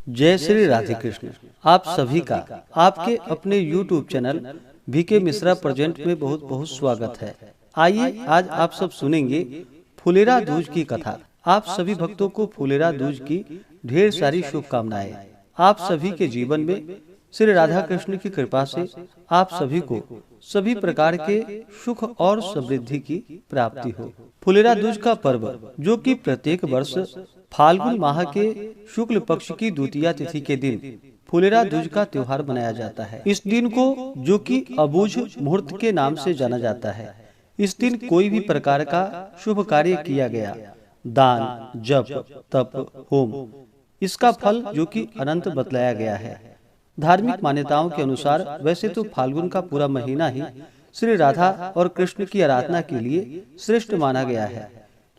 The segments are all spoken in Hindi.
जय श्री राधे कृष्ण। आप सभी का आपके अपने YouTube channel VK Mishra present में बहुत बहुत स्वागत है। आइए आज आप सब सुनेंगे फुलेरा दूज की कथा। आप सभी भक्तों को फुलेरा दूज की ढेर सारी शुभकामनाएं। आप सभी के जीवन में श्री राधा कृष्ण की कृपा से आप सभी को सभी प्रकार के सुख और समृद्धि की प्राप्ति हो। फुलेरा दूज का पर्व, जो कि प्रत्येक वर्ष फाल्गुन माह के शुक्ल पक्ष की द्वितीया तिथि के दिन फुलेरा दूज का त्योहार मनाया जाता है। इस दिन को, जो कि अबूझ मुहूर्त के नाम से जाना जाता है, इस दिन कोई भी प्रकार का शुभ कार्य किया गया, दान, जप, तप, होम, इसका फल जो कि अनंत बतलाया गया है। धार्मिक मान्यताओं के अनुसार वैसे तो फाल्गुन का पूरा महीना ही श्री राधा और कृष्ण की आराधना के लिए श्रेष्ठ माना गया है,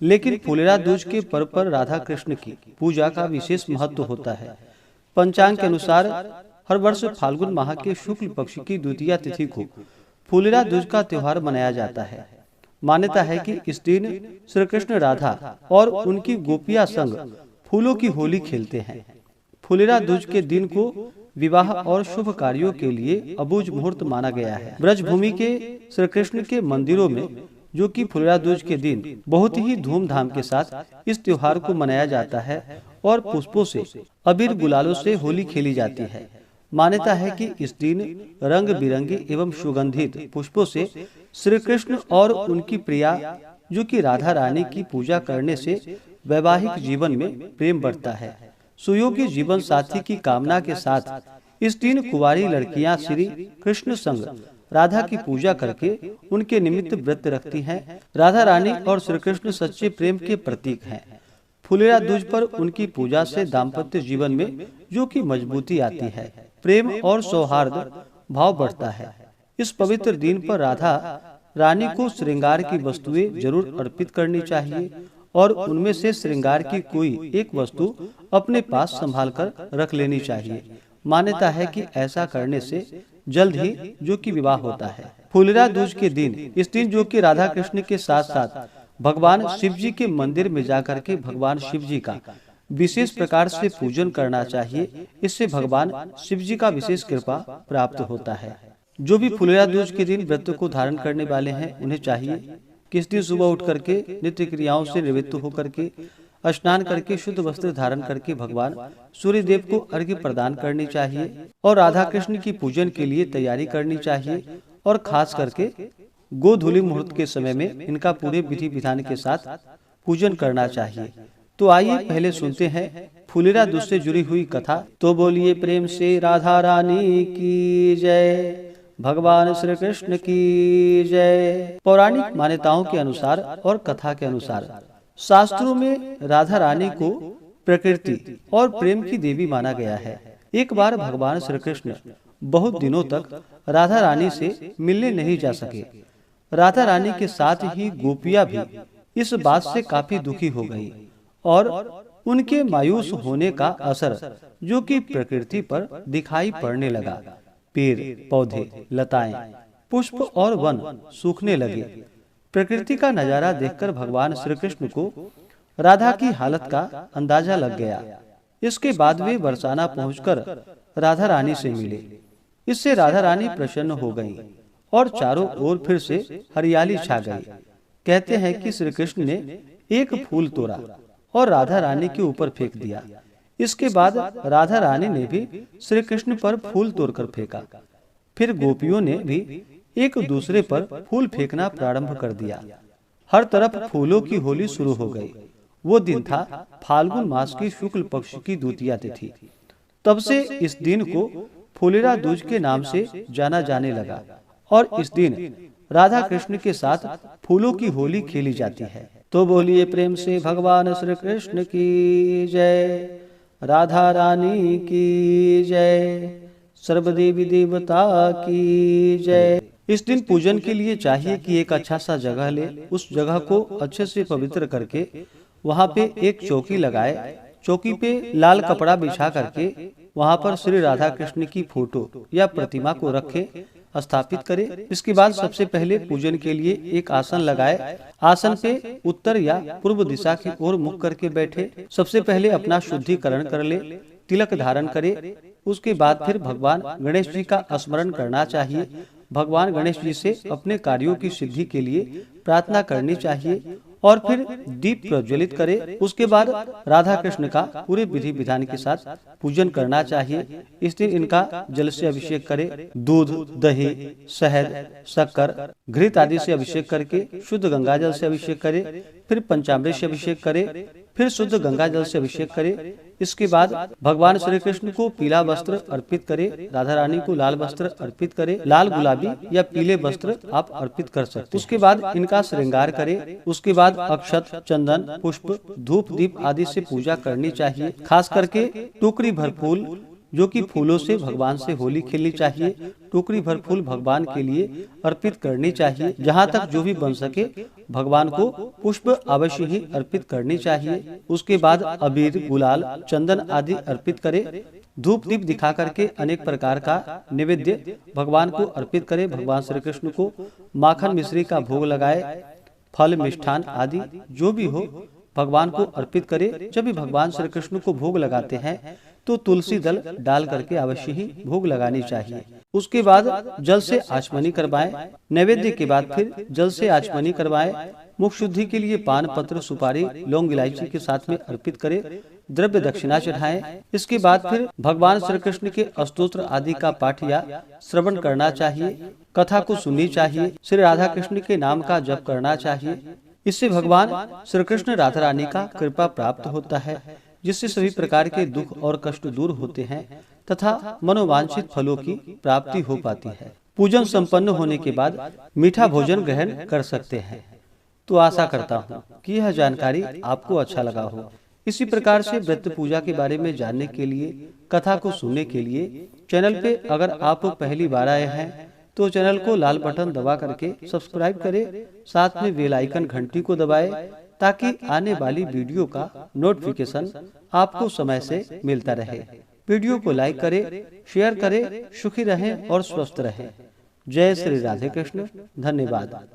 लेकिन फुलेरा दूज के पर्व पर राधा कृष्ण की पूजा का विशेष महत्व होता है। पंचांग के अनुसार हर वर्ष फाल्गुन माह के शुक्ल पक्ष की द्वितीया तिथि को फुलेरा दूज का त्योहार मनाया जाता है। मान्यता है कि इस दिन श्री कृष्ण राधा और उनकी गोपियां संग फूलों की होली खेलते हैं। फुलेरा दूज के दिन को विवाह और शुभ कार्यों के लिए अबूझ मुहूर्त माना गया है। ब्रजभूमि के श्री कृष्ण के मंदिरों में, जो कि फुलेरा दूज के दिन बहुत ही धूमधाम के साथ इस त्योहार को मनाया जाता है और पुष्पों से, अबीर गुलालों से होली खेली जाती है। मान्यता है कि इस दिन रंग बिरंगे एवं सुगंधित पुष्पों से श्री कृष्ण और उनकी प्रिया, जो कि राधा रानी की पूजा करने से वैवाहिक जीवन में प्रेम बढ़ता है। सुयोग्य जीवन साथी की कामना के साथ इस दिन कुंवारी लड़कियां श्री कृष्ण संग राधा की पूजा करके उनके निमित्त व्रत रखती हैं। राधा रानी और श्री कृष्ण सच्चे प्रेम के प्रतीक हैं। फुलेरा दूज पर उनकी पूजा से दाम्पत्य जीवन में जो कि मजबूती आती है, प्रेम और सौहार्द भाव बढ़ता है। इस पवित्र दिन पर राधा रानी को श्रृंगार की वस्तुएं जरूर अर्पित करनी चाहिए और उनमें से श्रृंगार की कोई एक वस्तु अपने पास संभाल कर रख लेनी चाहिए। मान्यता है कि ऐसा करने से जल्द ही जो कि विवाह होता है। फुलेरा दूज के दिन, इस दिन जो कि राधा कृष्ण के साथ साथ भगवान शिव जी के मंदिर में जाकर के भगवान शिव जी का विशेष प्रकार से पूजन करना चाहिए। इससे भगवान शिव जी का विशेष कृपा प्राप्त होता है। जो भी फुलेरा दूज के दिन व्रत को धारण करने वाले हैं, उन्हें चाहिए कि इस दिन सुबह उठ करके नित्य क्रियाओं से निवृत्त होकर के स्नान करके शुद्ध वस्त्र धारण करके भगवान सूर्य देव को अर्घ्य प्रदान करनी चाहिए और राधा कृष्ण की पूजन के लिए तैयारी करनी चाहिए। और खास करके गोधूली मुहूर्त के समय में इनका पूरे विधि विधान के साथ पूजन करना चाहिए। तो आइए पहले सुनते हैं फुलेरा दूज से जुड़ी हुई कथा। तो बोलिए प्रेम से राधा रानी की जय, भगवान श्री कृष्ण की जय। पौराणिक मान्यताओं के अनुसार और कथा के अनुसार शास्त्रों में राधा रानी को प्रकृति और प्रेम की देवी माना गया है। एक बार भगवान श्री कृष्ण बहुत दिनों तक राधा रानी से मिलने नहीं जा सके। राधा रानी के साथ ही गोपियां भी इस बात से काफी दुखी हो गई और उनके मायूस होने का असर जो कि प्रकृति पर दिखाई पड़ने लगा। पेड़ पौधे, लताएं, पुष्प और वन सूखने लगे। प्रकृति का नजारा देखकर भगवान श्री कृष्ण को राधा की हालत का अंदाजा लग गया। इसके बाद वे बरसाना पहुंचकर राधा रानी से मिले। इससे राधा रानी प्रसन्न हो गईं और चारों ओर फिर से हरियाली छा गई। कहते हैं कि श्री कृष्ण ने एक फूल तोड़ा और राधा रानी के ऊपर फेंक दिया। इसके बाद राधा रानी ने भी श्री कृष्ण पर फूल तोड़कर फेंका। फिर गोपियों ने भी एक दूसरे पर फूल फेंकना प्रारंभ कर दिया। हर तरफ फूलों की होली शुरू हो गई। वो दिन था फाल्गुन मास की शुक्ल पक्ष की द्वितीया तिथि। तब से इस दिन को फुलेरा दूज के नाम से जाना जाने लगा और इस दिन राधा कृष्ण के साथ फूलों की होली खेली जाती है। तो बोलिए प्रेम से भगवान श्री कृष्ण की जय, राधा रानी की जय, सर्वदेवी देवता की जय। इस दिन पूजन के लिए चाहिए कि एक अच्छा सा जगह ले, उस जगह को अच्छे से पवित्र करके वहाँ पे एक चौकी लगाए। चौकी पे लाल कपड़ा बिछा करके वहाँ पर श्री राधा कृष्ण की फोटो या प्रतिमा को रखे, स्थापित करे। इसके बाद सबसे पहले पूजन के लिए एक आसन लगाए। आसन पे उत्तर या पूर्व दिशा की ओर मुख करके बैठे। सबसे पहले अपना शुद्धिकरण कर ले। तिलक धारण करे। उसके बाद फिर भगवान गणेश जी का स्मरण करना चाहिए। भगवान गणेश जी से अपने कार्यों की सिद्धि के लिए प्रार्थना करनी चाहिए और फिर दीप प्रज्वलित करे। उसके बाद राधा कृष्ण का पूरे विधि विधान के साथ पूजन करना चाहिए। इस दिन इनका जल से अभिषेक करे। दूध, दही, शहद, शक्कर, घृत आदि से अभिषेक करके शुद्ध गंगा जल से अभिषेक करे। फिर पंचामृत से अभिषेक करे। फिर शुद्ध गंगा जल से अभिषेक करे। इसके बाद भगवान श्री कृष्ण को पीला वस्त्र अर्पित करे, राधा रानी को लाल वस्त्र अर्पित करे। लाल, गुलाबी या पीले वस्त्र आप अर्पित कर सकते हैं। उसके बाद इनका श्रृंगार करे। उसके बाद अक्षत, चंदन, पुष्प, धूप, दीप आदि से पूजा करनी चाहिए। खास करके टोकरी भर फूल, जो कि फूलों से भगवान से होली खेलनी चाहिए। टोकरी भर फूल भगवान के लिए अर्पित करनी चाहिए। जहाँ तक जो भी बन सके भगवान को पुष्प अवश्य ही अर्पित करनी चाहिए। उसके बाद अबीर, गुलाल, चंदन आदि अर्पित करे। धूप दीप दिखा करके अनेक प्रकार का नैवेद्य भगवान को अर्पित करे। भगवान श्री कृष्ण को माखन मिश्री का भोग लगाए। फल, मिष्ठान आदि जो भी हो भगवान को अर्पित करे। जब भी भगवान श्री कृष्ण को भोग लगाते हैं तो तुलसी दल डाल करके अवश्य ही भोग लगानी चाहिए। उसके बाद जल से आचमनी करवाएं। नैवेद्य के बाद फिर जल से आचमनी करवाएं। मुख शुद्धि के लिए पान, पत्र, सुपारी, लौंग, इलायची के साथ में अर्पित करें। द्रव्य दक्षिणा चढ़ाएं। इसके बाद फिर भगवान श्री कृष्ण के स्तोत्र आदि का पाठ या श्रवण करना चाहिए। कथा को सुननी चाहिए। श्री राधा कृष्ण के नाम का जप करना चाहिए। इससे भगवान श्री कृष्ण राधा रानी का कृपा प्राप्त होता है, जिससे सभी प्रकार के दुख और कष्ट दूर होते हैं तथा मनोवांछित फलों की प्राप्ति हो पाती है। पूजन संपन्न होने के बाद मीठा भोजन ग्रहण कर सकते हैं। तो आशा करता हूँ कि यह जानकारी आपको अच्छा लगा हो। इसी प्रकार से व्रत पूजा के बारे में जानने के लिए, कथा को सुनने के लिए चैनल पे अगर आप पहली बार आए हैं तो चैनल को लाल बटन दबा करके सब्सक्राइब करें। साथ में बेल आइकन घंटी को दबाएं ताकि आने वाली वीडियो का नोटिफिकेशन आपको समय से मिलता रहे। वीडियो को लाइक करें, शेयर करें। सुखी रहें और स्वस्थ रहें। जय श्री राधे कृष्ण। धन्यवाद।